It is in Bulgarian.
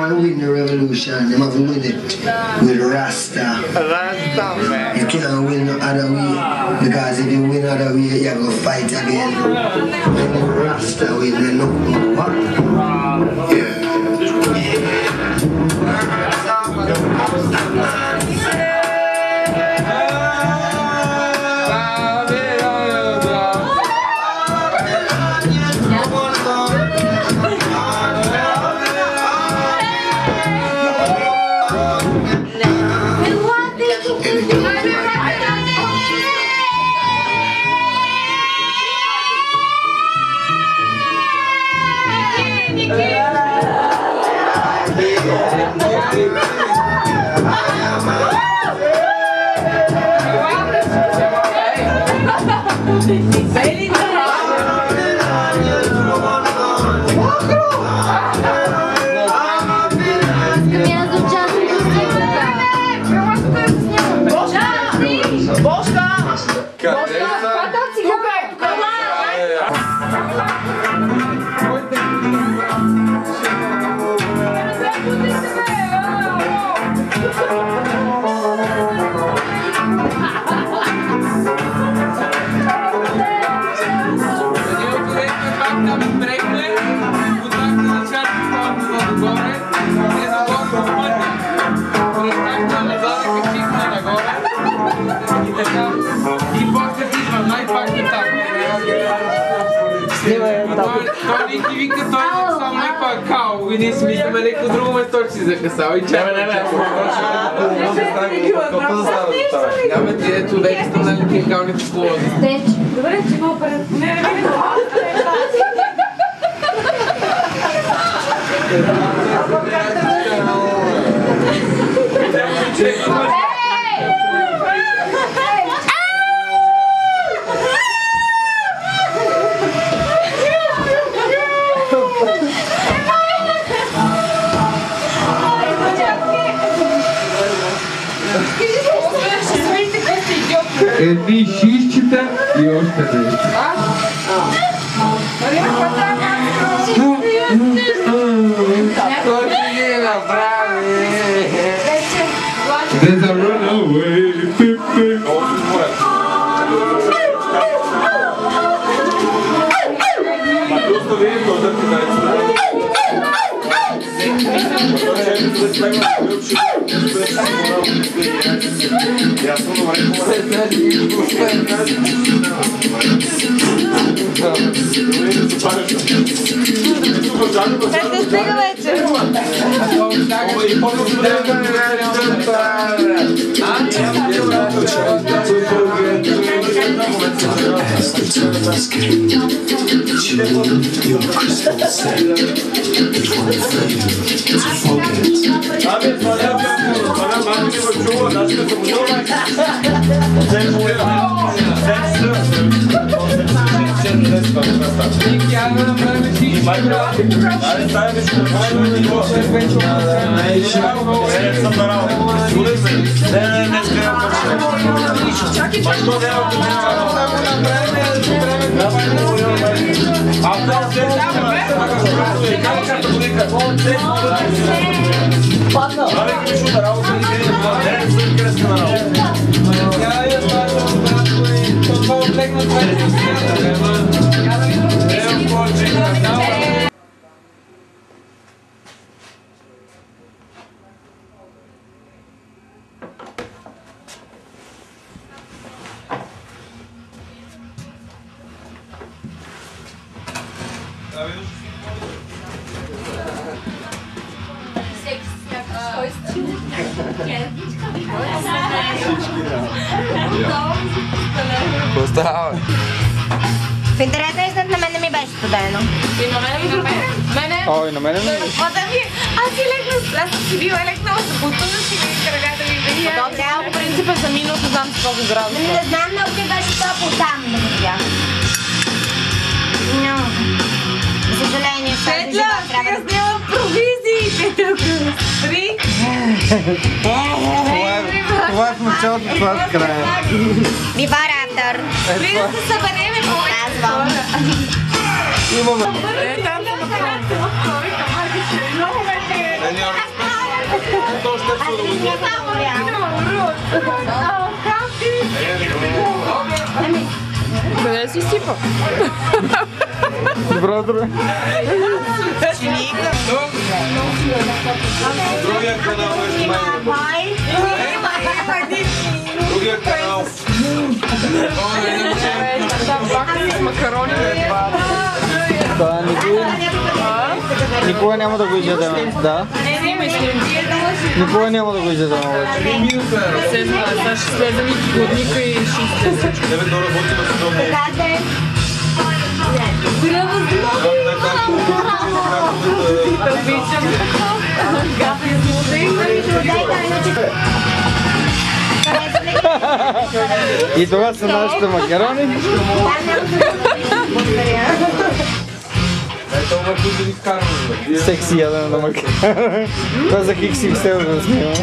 can't win the revolution, them have to win it with Rasta. Rasta, man. You can't win no other way, because if you win other way, you have to fight again. When the Rasta win, then nothing what? Yeah. Ние си мислиме леко друго место, че си закъсал и чакай. Няма ти ето вече сте на ликингалните колони. Добре, че го пред... Едни шишчета и още нещо. Той ще ги направи. There's a runaway. Къде стига вече? As the turtles came, chewing your crystal set, with one flame to Остава. В интернет на истината на мен не ми беше студено. И на мене ми беше. Ой, на мене не ми. Аз си легна, аз съм си била лекнала се потъна си ми кръгата ми бия. То трябва по принципа за минус, не знам с колко градуса. Не знам, много ти беше топло там да видя. Но, за съжаление, Петля, сега снимам провизиите тук. Три. Това е в началото, това е в края. Вибаратор. При да се съберем и Казвам. Имаме. там да направят това втори камари, че много ме То ще Къде си сипа? Добро утро. Другия канал е май. Другия канал. С макарони. Да, никога няма да го изядем. Да. Никога няма да го изядем. Се знае, сега ще слезем и в годника и ще излезем. И това са нашите макарони. Секси ядене на макарони. Това за Хикси все да снимам.